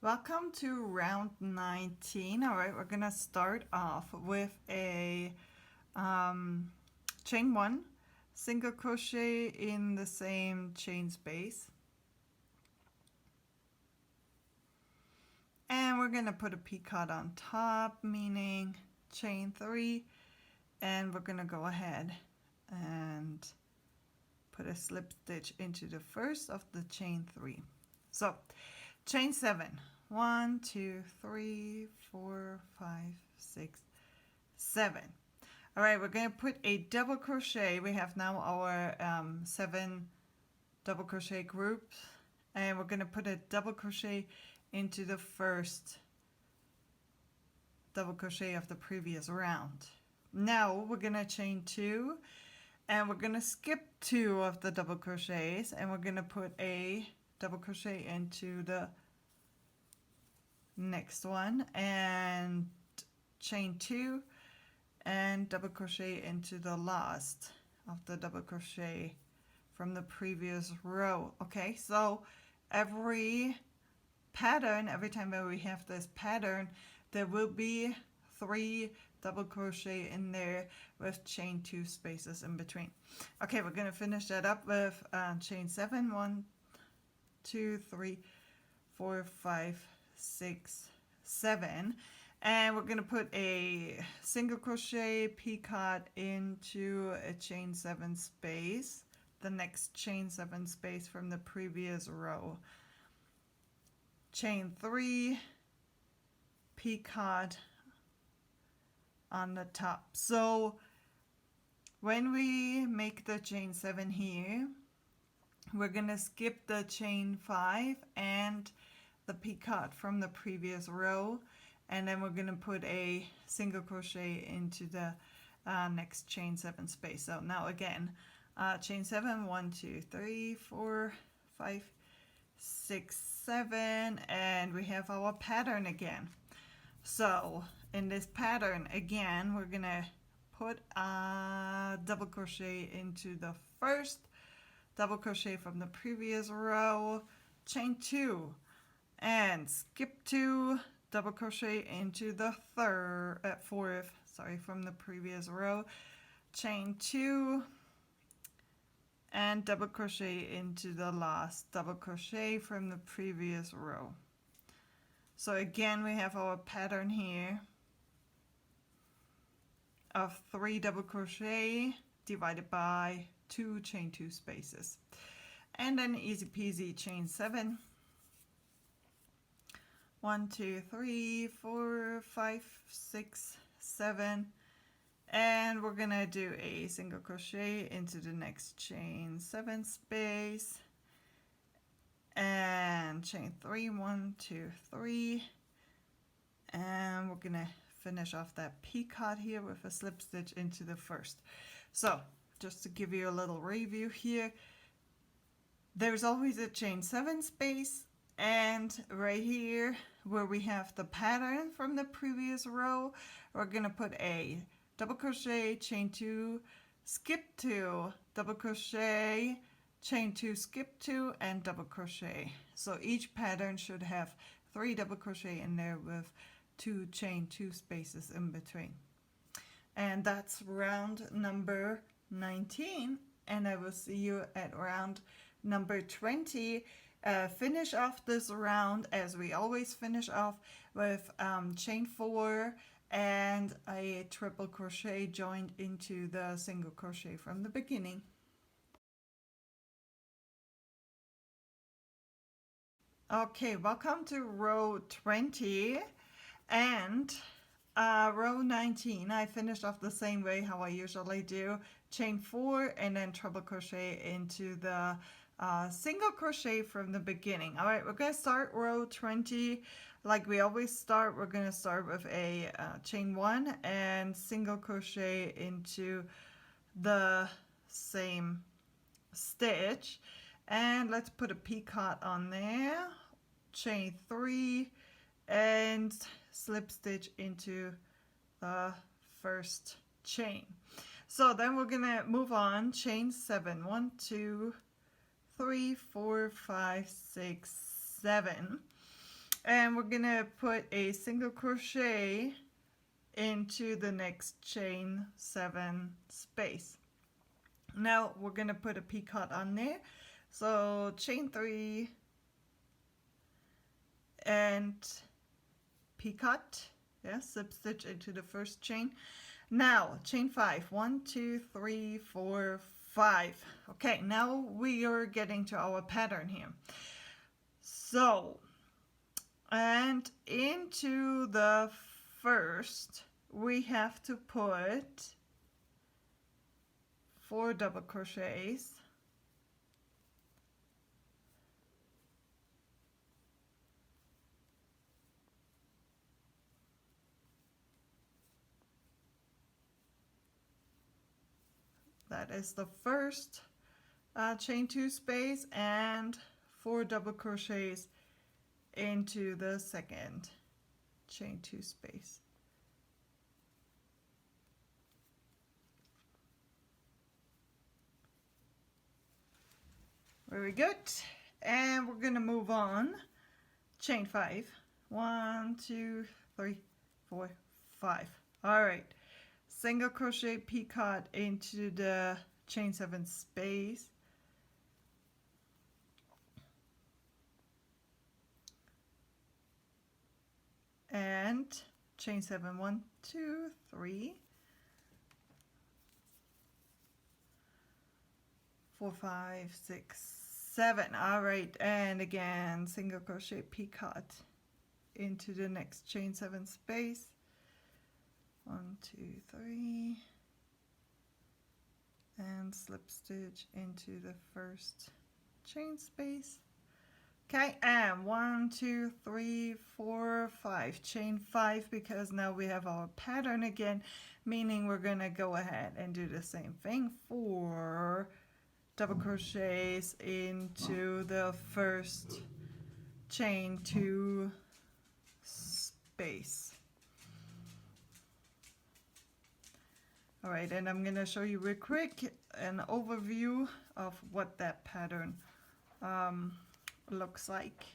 Welcome to round 19. All right, we're gonna start off with a chain one, single crochet in the same chain space, and we're gonna put a picot on top, meaning chain three, and we're gonna go ahead and put a slip stitch into the first of the chain three. So chain seven. 1, 2, 3, 4, 5, 6, 7. All right, we're going to put a double crochet. We have now our 7 double crochet groups, and we're going to put a double crochet into the first double crochet of the previous round. Now we're going to chain 2, and we're going to skip 2 of the double crochets, and we're going to put a double crochet into the next one and chain 2 and double crochet into the last of the double crochet from the previous row. Okay, so every pattern, every time that we have this pattern, there will be 3 double crochet in there with chain 2 spaces in between. Okay, we're going to finish that up with chain 7. 1, 2, 3, 4, 5, 6, 7, and we're going to put a single crochet picot into a chain 7 space, the next chain 7 space from the previous row. Chain 3, picot on the top. So when we make the chain 7 here, we're going to skip the chain 5 and the picot from the previous row, and then we're going to put a single crochet into the next chain 7 space. So now again, chain 7, 1, 2, 3, 4, 5, 6, 7, and we have our pattern again. So in this pattern again, we're going to put a double crochet into the first double crochet from the previous row, chain 2, and skip 2, double crochet into the fourth, from the previous row, chain 2, and double crochet into the last double crochet from the previous row. So again, we have our pattern here of 3 double crochet divided by 2 chain 2 spaces, and then easy peasy chain 7. 1, 2, 3, 4, 5, 6, 7, and we're gonna do a single crochet into the next chain 7 space and chain 3, 1, 2, 3, and we're gonna finish off that picot here with a slip stitch into the first. So just to give you a little review here, there's always a chain 7 space, and right here where we have the pattern from the previous row, we're going to put a double crochet, chain 2, skip 2, double crochet, chain 2, skip 2, and double crochet. So each pattern should have 3 double crochet in there with 2 chain 2 spaces in between. And that's round number 19, and I will see you at round number 20. Finish off this round as we always finish off with chain 4 and a triple crochet joined into the single crochet from the beginning. Okay, welcome to row 20 and row 19. I finished off the same way how I usually do, chain 4 and then treble crochet into the single crochet from the beginning. All right, we're going to start row 20 like we always start. We're going to start with a chain 1 and single crochet into the same stitch, and let's put a picot on there, chain 3 and slip stitch into the first chain. So then we're going to move on, chain 7, 1, 2, 3, 4, 5, 6, 7, and we're gonna put a single crochet into the next chain 7 space. Now we're gonna put a picot on there, so chain 3 and picot, yeah, slip stitch into the first chain. Now chain 5, 1 2 3 4 5. Okay, now we are getting to our pattern here. So, and into the first we have to put 4 double crochets, that is the first chain 2 space, and 4 double crochets into the second chain 2 space. Very good. And we're gonna move on. Chain 5. 1 2 3 4 5. All right. Single crochet picot into the chain 7 space. And chain 7, 1 2 3 4 5 6 7. All right, and again single crochet picot into the next chain 7 space. 1 2 3, and slip stitch into the first chain space. Okay, and 1 2 3 4 5, chain 5, because now we have our pattern again, meaning we're gonna go ahead and do the same thing. 4 double crochets into the first chain 2 space. All right, and I'm gonna show you real quick an overview of what that pattern looks like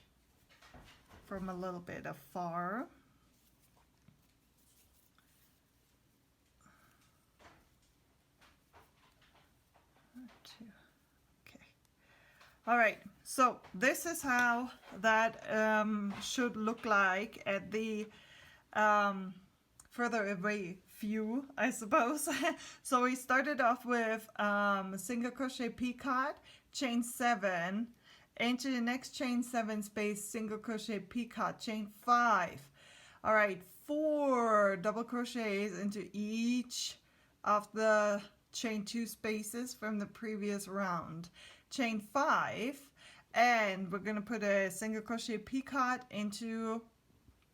from a little bit afar. Okay. All right, so this is how that should look like at the further away view, I suppose. So we started off with single crochet picot, chain 7, into the next chain 7 space, single crochet picot, chain 5. All right, 4 double crochets into each of the chain 2 spaces from the previous round, chain 5, and we're going to put a single crochet picot into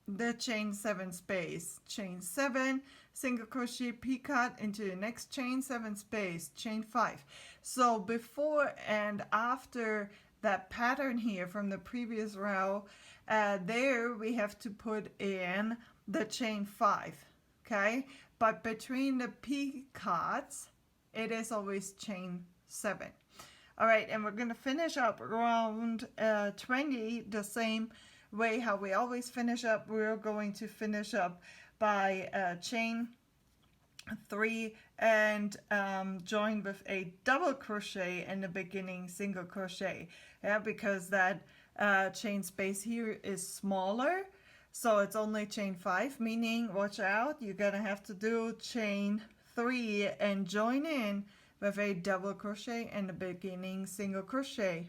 the chain 7 space, chain 7, single crochet picot into the next chain 7 space, chain 5. So before and after that pattern here from the previous row, there we have to put in the chain 5, okay? But between the picots, it is always chain 7. All right, and we're going to finish up around 20 the same way how we always finish up. We're going to finish up by chain 3 and join with a double crochet in the beginning single crochet, yeah, because that chain space here is smaller, so it's only chain 5, meaning watch out, you're gonna have to do chain 3 and join in with a double crochet in the beginning single crochet.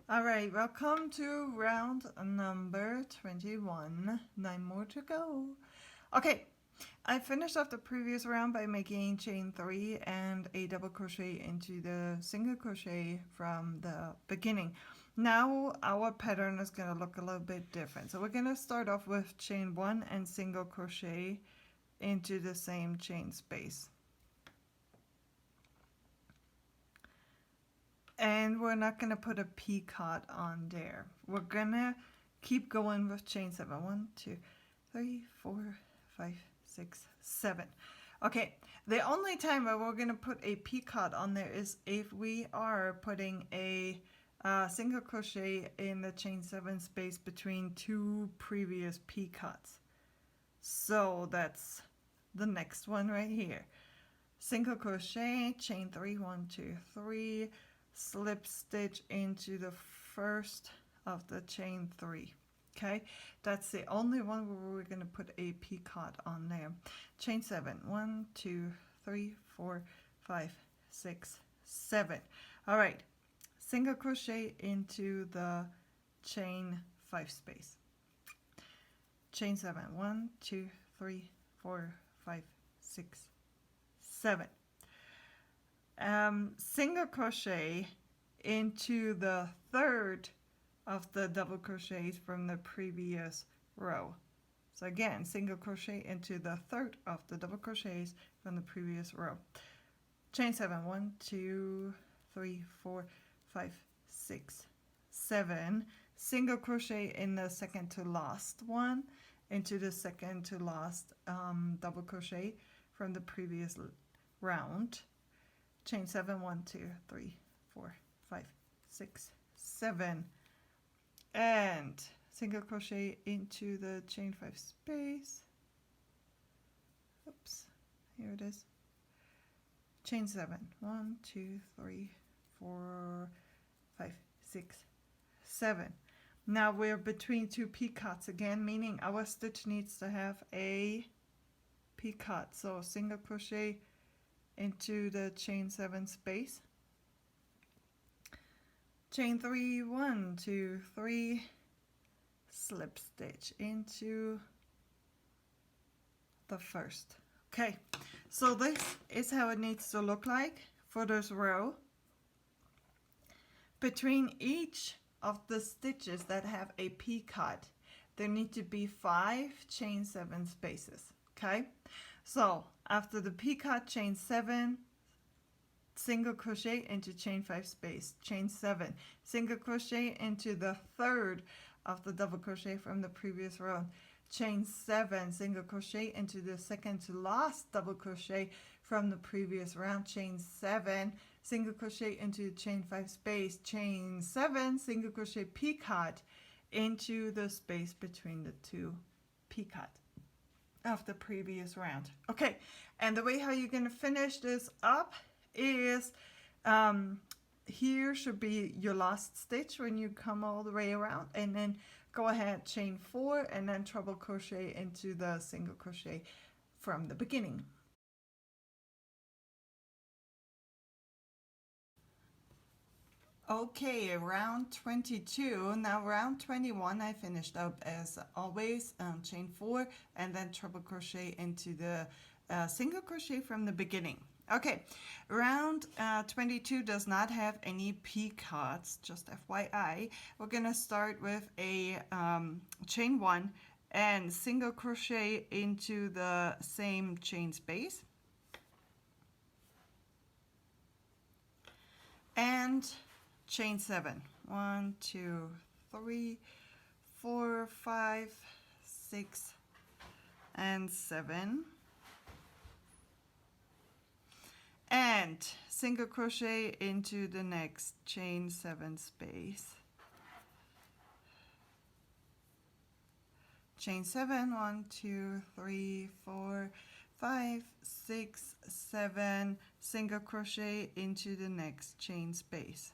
All right, welcome to round number 21. 9 more to go. Okay, I finished off the previous round by making chain 3 and a double crochet into the single crochet from the beginning. Now our pattern is going to look a little bit different. So we're going to start off with chain 1 and single crochet into the same chain space. And we're not going to put a picot on there. We're going to keep going with chain 7. 1, 2, 3, 4, 5, 6, 7. Okay, the only time where we're going to put a picot on there is if we are putting a single crochet in the chain 7 space between 2 previous P-cuts. So that's the next one right here. Single crochet, chain 3, 1, 2, 3, slip stitch into the first of the chain 3. Okay, that's the only one where we're going to put a P-cut on there. Chain 7, 1, 2, 3, 4, 5, 6, 7. All right, single crochet into the chain 5 space. Chain 7, 1, 2, 3, 4, 5, 6, 7. Single crochet into the third of the double crochets from the previous row. So again, single crochet into the third of the double crochets from the previous row. Chain 7, 1, 2, 3, 4, 5, 6, 7. Single crochet in the second to last one into the second to last double crochet from the previous round. Chain 7, 1, 2, 3, 4, 5, 6, 7. And single crochet into the chain 5 space. Oops, here it is. Chain 7, 1, 2, 3, 4, 5, 6, 7. Now we're between 2 P-cuts again, meaning our stitch needs to have a P-cut. So single crochet into the chain 7 space. Chain 3, 1, 2, 3, slip stitch into the first. Okay, so this is how it needs to look like for this row. Between each of the stitches that have a P-cut, there need to be 5 chain 7 spaces. Okay, so after the P-cut, chain 7, single crochet into chain 5 space, chain 7, single crochet into the third of the double crochet from the previous row, chain 7, single crochet into the second to last double crochet from the previous round, chain 7, single crochet into chain 5 space, chain 7, single crochet P-cut into the space between the 2 P-cut of the previous round. Okay, and the way how you're going to finish this up is here should be your last stitch when you come all the way around, and then go ahead, chain 4, and then treble crochet into the single crochet from the beginning. Okay, round 22. Now round 21 I finished up as always, chain 4 and then treble crochet into the single crochet from the beginning. Okay, round 22 does not have any P-cuts, just FYI. We're gonna start with a chain 1 and single crochet into the same chain space. And chain 7, 1, 2, 3, 4, 5, 6, and 7. And single crochet into the next chain 7 space. Chain 7, 1, 2, 3, 4, 5, 6, 7, single crochet into the next chain space.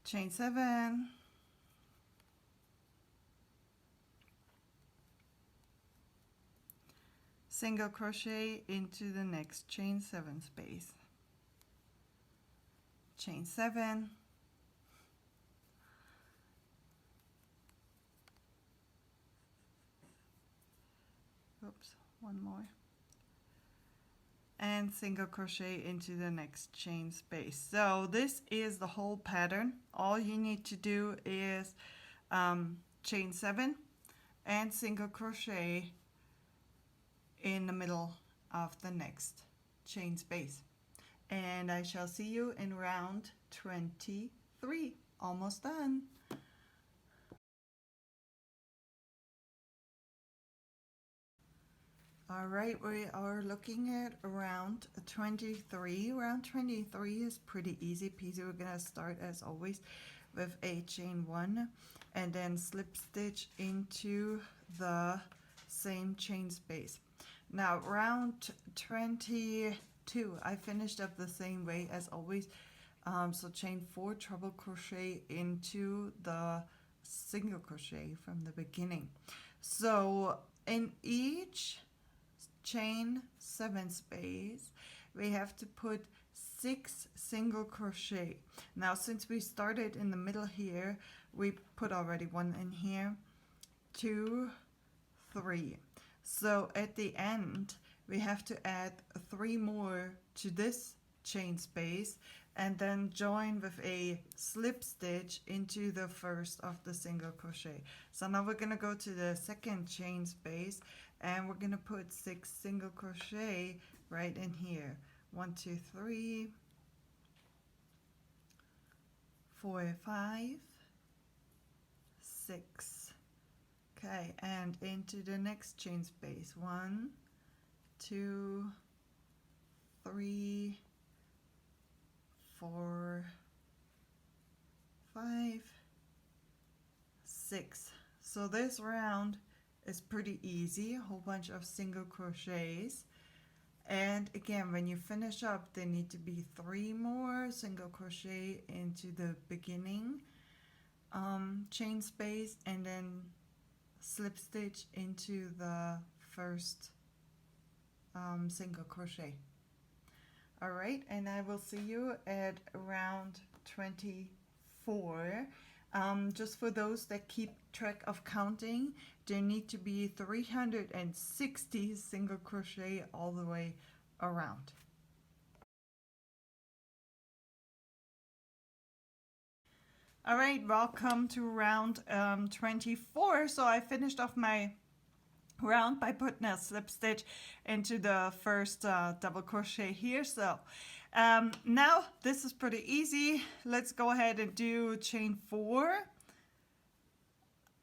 Chain 7, single crochet into the next chain 7 space. Chain 7, oops, one more, and single crochet into the next chain space. So this is the whole pattern. All you need to do is chain 7 and single crochet in the middle of the next chain space, and I shall see you in round 23. Almost done. All right, we are looking at round 23. Round 23 is pretty easy peasy. We're gonna start as always with a chain 1 and then slip stitch into the same chain space. Now round 22, I finished up the same way as always. So chain 4, treble crochet into the single crochet from the beginning. So in each chain 7 space we have to put 6 single crochet. Now since we started in the middle here, we put already 1 in here, 2, 3. So at the end we have to add 3 more to this chain space and then join with a slip stitch into the first of the single crochet. So now we're going to go to the second chain space and we're going to put 6 single crochet right in here. 1, 2, 3, 4, 5, 6. Okay, and into the next chain space. 1, 2, 3, 4, 5, 6. So this round is pretty easy, a whole bunch of single crochets. And again, when you finish up, there need to be 3 more single crochet into the beginning chain space and then slip stitch into the first single crochet. All right, and I will see you at round 24. Just for those that keep track of counting, there need to be 360 single crochet all the way around. All right, welcome to round 24. So I finished off my round by putting a slip stitch into the first double crochet here. So now this is pretty easy. Let's go ahead and do chain 4,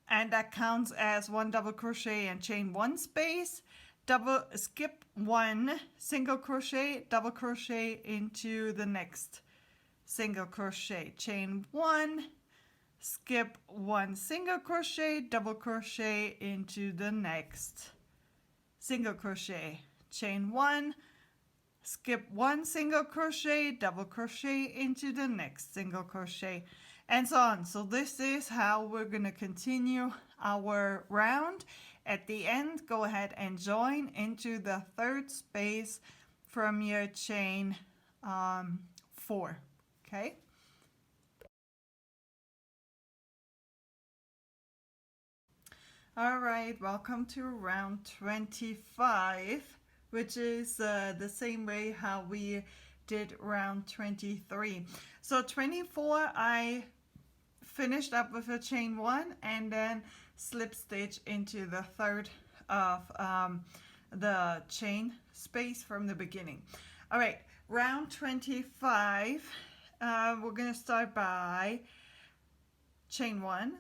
and that counts as 1 double crochet and chain 1 space, skip 1 single crochet, double crochet into the next single crochet, chain 1, skip 1 single crochet, double crochet into the next single crochet, chain 1, skip 1 single crochet, double crochet into the next single crochet, and so on. So this is how we're going to continue our round. At the end, go ahead and join into the third space from your chain 4. Okay. All right, welcome to round 25, which is the same way how we did round 23. So 24, I finished up with a chain 1 and then slip stitch into the third of the chain space from the beginning. All right, round 25, we're going to start by chain 1,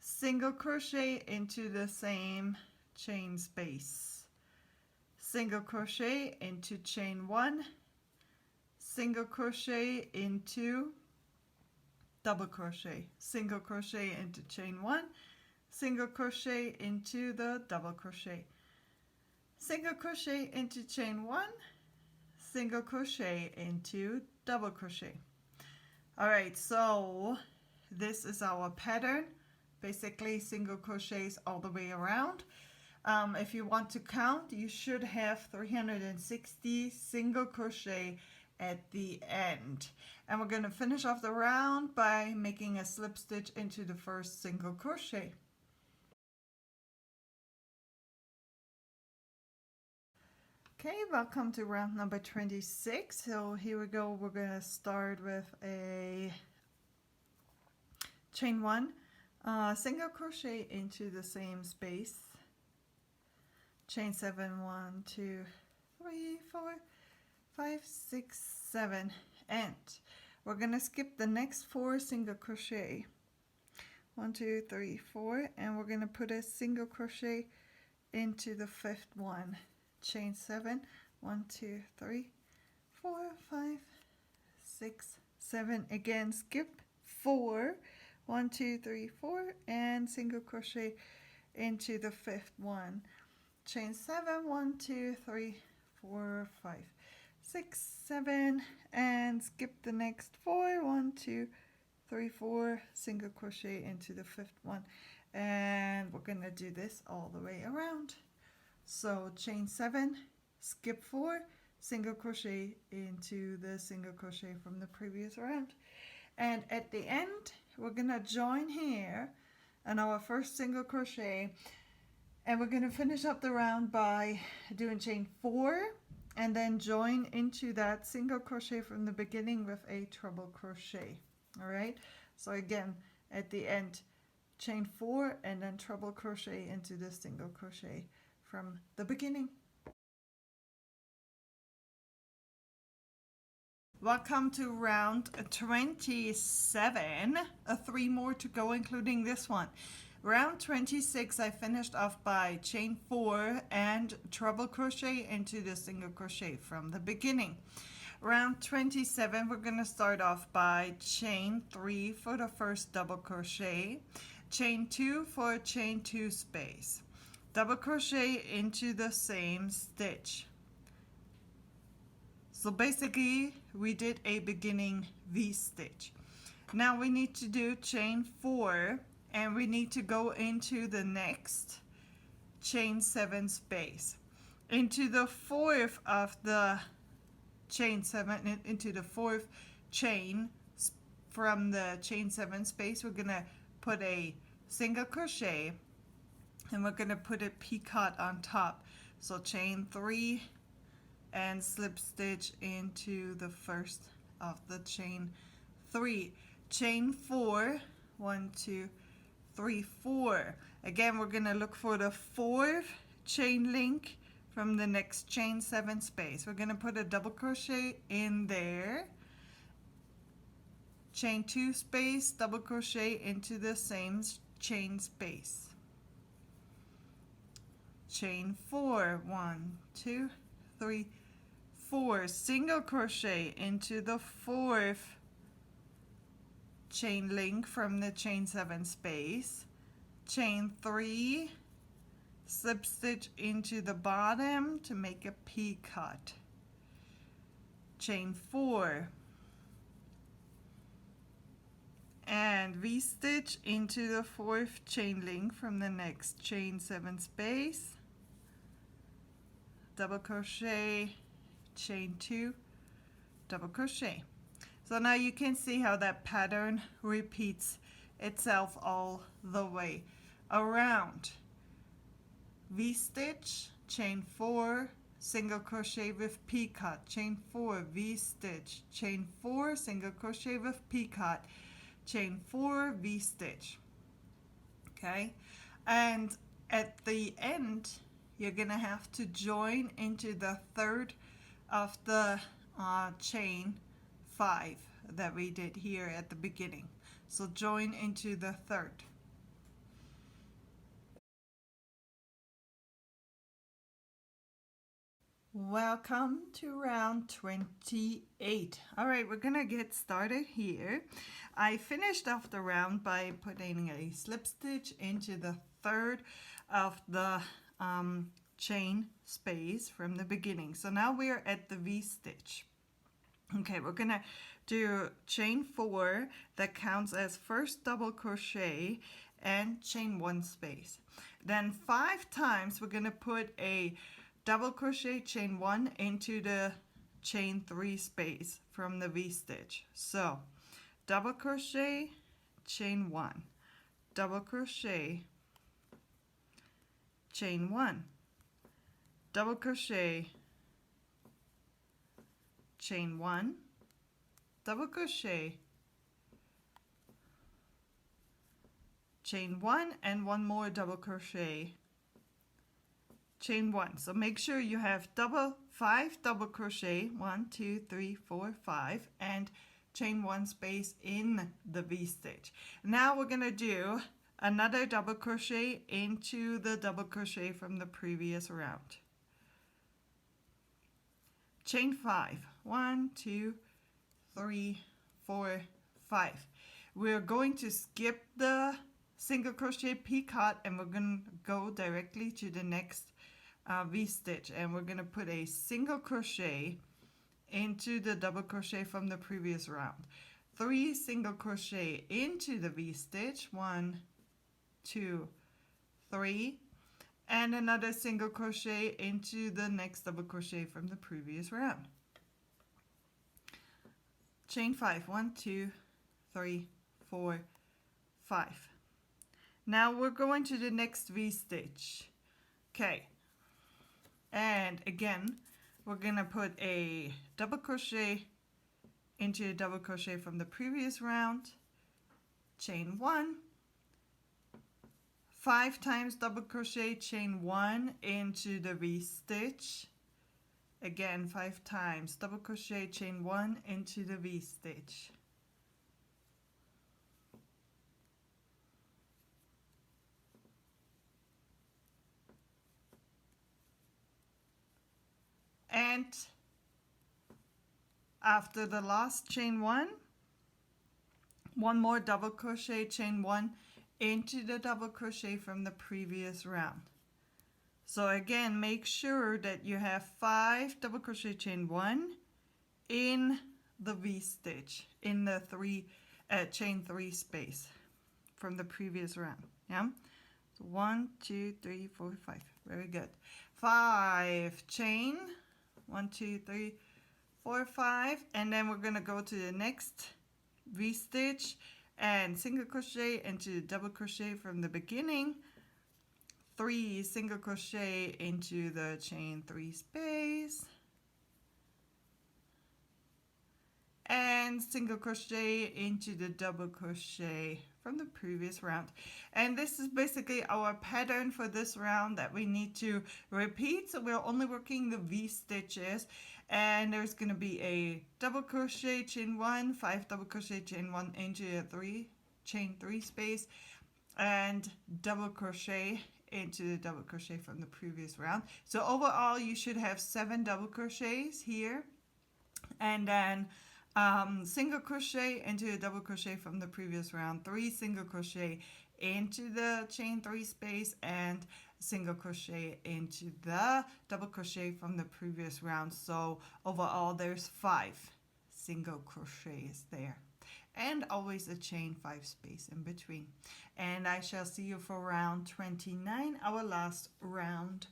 single crochet into the same chain space, single crochet into chain 1, single crochet into double crochet, single crochet into chain 1, single crochet into the double crochet, single crochet into chain 1, single crochet into double crochet. All right, so this is our pattern. Basically single crochets all the way around. If you want to count, you should have 360 single crochet at the end. And we're going to finish off the round by making a slip stitch into the first single crochet. Okay, welcome to round number 26. So here we go. We're going to start with a chain 1. Single crochet into the same space, chain 7, 1, 2, 3, 4, 5, 6, 7, and we're gonna skip the next 4 single crochet, 1, 2, 3, 4, and we're gonna put a single crochet into the fifth one, chain 7, 1 2 3 4 5 6 7, again skip 4, 1 2 3 4, and single crochet into the fifth one, chain 7, 1 2 3 4 5 6 7, and skip the next 4, 1 2 3 4, single crochet into the fifth one, and we're gonna do this all the way around. So chain 7, skip 4, single crochet into the single crochet from the previous round, and at the end we're gonna join here on our first single crochet, and we're gonna finish up the round by doing chain 4 and then join into that single crochet from the beginning with a treble crochet. All right, so again at the end, chain 4 and then treble crochet into the single crochet from the beginning. Welcome to round 27, 3 more to go including this one. Round 26 I finished off by chain 4 and treble crochet into the single crochet from the beginning. Round 27 we're going to start off by chain 3 for the first double crochet, chain 2 for a chain 2 space, double crochet into the same stitch. So basically we did a beginning V-stitch. Now we need to do chain 4 and we need to go into the next chain 7 space, into the fourth of the chain 7, into the fourth chain from the chain 7 space. We're gonna put a single crochet and we're gonna put a picot on top. So chain 3 and slip stitch into the first of the chain 3, chain 4, 1 2 3 4. Again we're gonna look for the fourth chain link from the next chain 7 space. We're gonna put a double crochet in there, chain 2 space, double crochet into the same chain space, chain 4, 1 2 3 4, single crochet into the fourth chain link from the chain 7 space, chain 3, slip stitch into the bottom to make a picot, chain 4, and V-stitch into the fourth chain link from the next chain 7 space, double crochet, chain 2, double crochet. So now you can see how that pattern repeats itself all the way around. V-stitch, chain 4, single crochet with picot, chain 4, V-stitch, chain 4, single crochet with picot, chain 4, V-stitch. Okay, and at the end you're gonna have to join into the third of the chain 5 that we did here at the beginning. So join into the third. Welcome to round 28. All right, we're gonna get started here. I finished off the round by putting a slip stitch into the third of the chain space from the beginning. So now we're at the V-stitch. Okay, we're gonna do chain 4 that counts as first double crochet and chain 1 space. Then 5 times we're gonna put a double crochet, chain 1 into the chain 3 space from the V-stitch. So double crochet, chain 1, double crochet, chain 1, double crochet, chain 1, double crochet, chain 1, and one more double crochet, chain 1. So make sure you have 5 double crochet, 1 2 3 4 5, and chain 1 space in the V-stitch. Now we're gonna do another double crochet into the double crochet from the previous round. Chain 5. 1, 2, 3, 4, 5. We're going to skip the single crochet picot and we're going to go directly to the next V-stitch, and we're going to put a single crochet into the double crochet from the previous round. 3 single crochet into the V-stitch, 1, 2, 3, and another single crochet into the next double crochet from the previous round. Chain 5, 1, 2, 3, 4, 5. Now we're going to the next V-stitch. Okay, and again we're gonna put a double crochet into a double crochet from the previous round, chain 1, 5 times double crochet, chain 1 into the V-stitch, again 5 times double crochet, chain 1 into the V-stitch. And after the last chain 1 more double crochet, chain 1 into the double crochet from the previous round. So again, make sure that you have 5 double crochet, chain 1 in the V-stitch, in the chain 3 space from the previous round. Yeah, so 1, 2, 3, 4, 5. Very good. 5 chain, 1, 2, 3, 4, 5, and then we're gonna go to the next V-stitch and single crochet into double crochet from the beginning, 3 single crochet into the chain 3 space, and single crochet into the double crochet from the previous round. And this is basically our pattern for this round that we need to repeat. So we're only working the V-stitches, and there's going to be a double crochet, chain 1, 5 double crochet, chain 1 into a chain 3 space, and double crochet into the double crochet from the previous round. So overall you should have 7 double crochets here, and then single crochet into a double crochet from the previous round, 3 single crochet into the chain 3 space, and single crochet into the double crochet from the previous round. So overall there's 5 single crochets there, and always a chain 5 space in between. And I shall see you for round 29, our last round.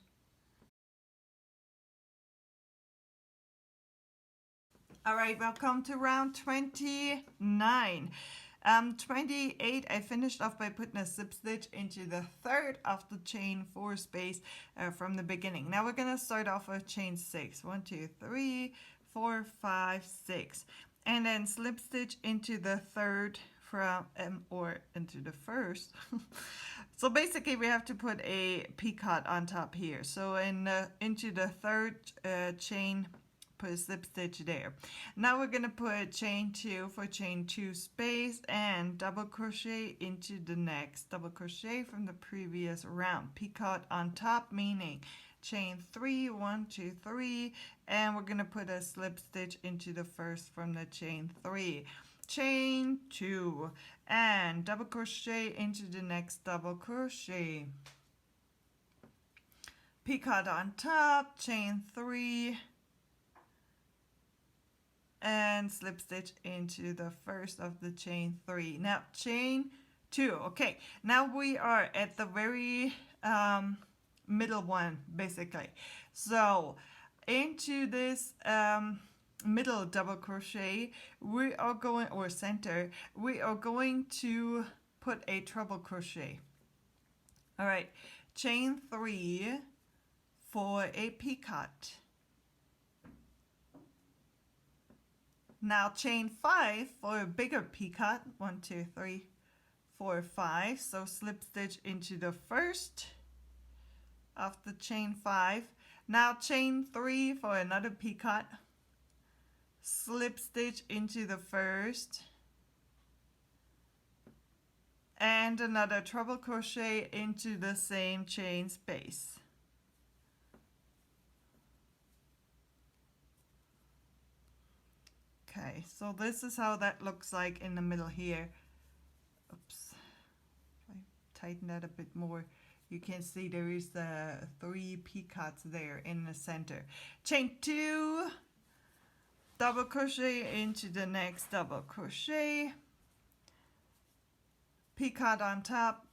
All right, welcome to round 29. 28, I finished off by putting a slip stitch into the third of the chain 4 space from the beginning. Now we're going to start off with chain 6. 1, 2, 3, 4, 5, 6. And then slip stitch into the third from, or into the first. So basically we have to put a picot on top here. So into the third chain, put a slip stitch there. Now we're going to put chain 2 for chain 2 space and double crochet into the next double crochet from the previous round. Picot on top, meaning chain 3, 1, 2, 3, and we're going to put a slip stitch into the first from the chain 3. Chain 2 and double crochet into the next double crochet. Picot on top, chain 3, and slip stitch into the first of the chain 3. Now chain 2. Okay, now we are at the very middle one basically. So into this middle double crochet we are going, or center, we are going to put a treble crochet. All right, chain 3 for a picot. Now chain 5 for a bigger picot. 1, 2, 3, 4, 5. So slip stitch into the first of the chain 5. Now chain 3 for another picot. Slip stitch into the first and another treble crochet into the same chain space. Okay, so this is how that looks like in the middle here. Oops, if I tighten that a bit more, you can see there is the 3 picots there in the center. Chain 2, double crochet into the next double crochet, picot on top,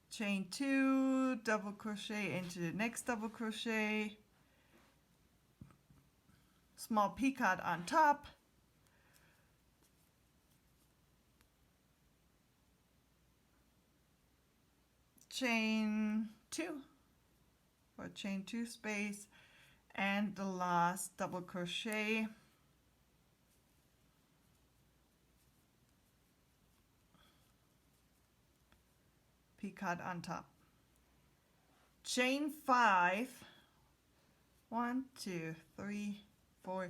chain 2, double crochet into the next double crochet, small picot on top, chain 2 for chain 2 space, and the last double crochet, picot on top, chain 5, 1 2 3 4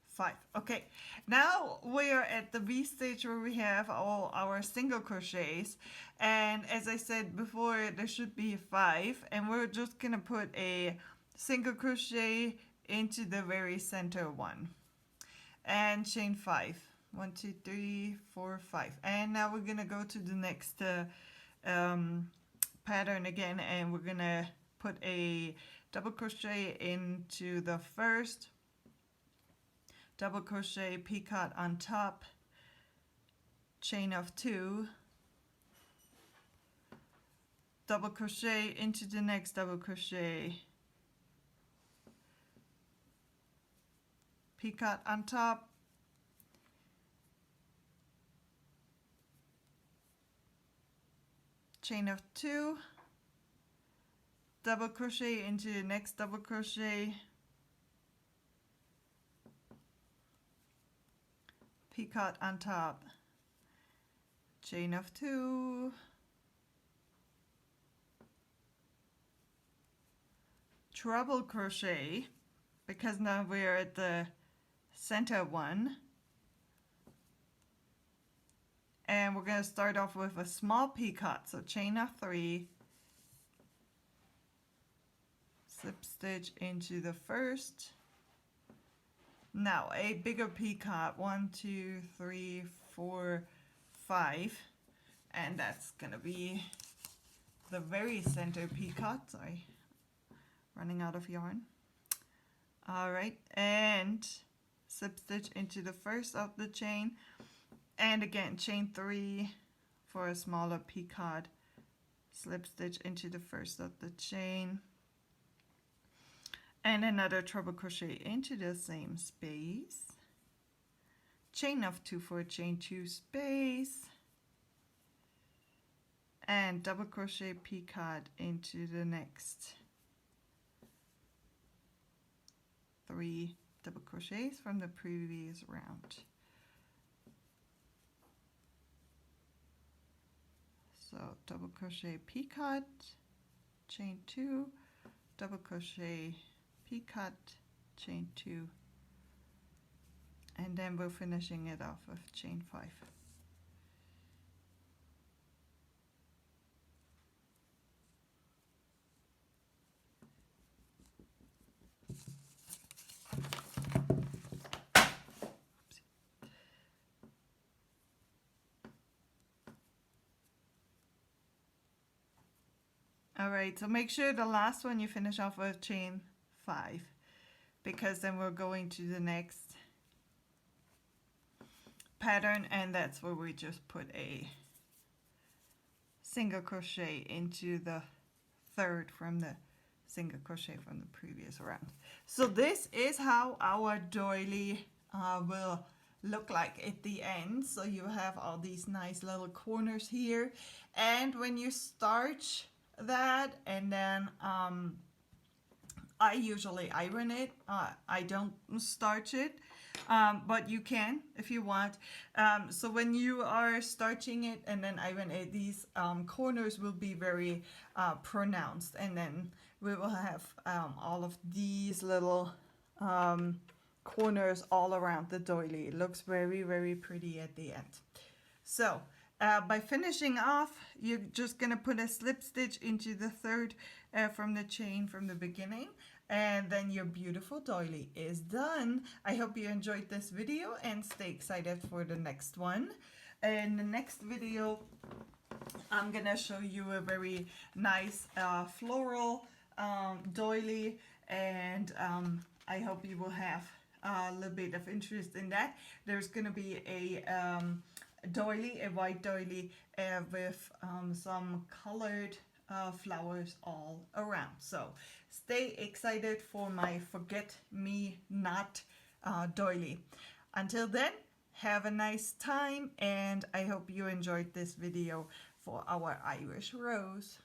5. Okay, now we are at the V stage where we have all our single crochets, and as I said before, there should be 5, and we're just gonna put a single crochet into the very center one and chain 5, 1 2 3 4 5, and now we're gonna go to the next pattern again, and we're gonna put a double crochet into the first, double crochet, picot on top, chain of 2, double crochet into the next double crochet, picot on top, chain of 2, double crochet into the next double crochet, picot on top, chain of 2, treble crochet, because now we're at the center one, and we're going to start off with a small picot, so chain of 3, slip stitch into the first. Now a bigger picot, 1 2 3 4 5, and that's gonna be the very center picot. Sorry, running out of yarn. All right, and slip stitch into the first of the chain, and again chain 3 for a smaller picot, slip stitch into the first of the chain, and another treble crochet into the same space, chain of 2 for a chain 2 space, and double crochet, picot into the next 3 double crochets from the previous round. So double crochet, picot, chain 2, double crochet, picot, chain 2, and then we're finishing it off with chain 5. All right, so make sure the last one you finish off with chain 5, because then we're going to the next pattern, and that's where we just put a single crochet into the third from the single crochet from the previous round. So this is how our doily will look like at the end. So you have all these nice little corners here, and when you starch that, and then I usually iron it. I don't starch it, but you can if you want. So when you are starching it and then iron it, these corners will be very pronounced, and then we will have all of these little corners all around the doily. It looks very, very pretty at the end. So by finishing off, you're just gonna put a slip stitch into the third from the chain from the beginning, and then your beautiful doily is done. I hope you enjoyed this video and stay excited for the next one. In the next video, I'm gonna show you a very nice floral doily, and I hope you will have a little bit of interest in that. There's gonna be a doily, a white doily with some colored flowers all around. So stay excited for my Forget Me Not doily. Until then, have a nice time, and I hope you enjoyed this video for our Irish Rose.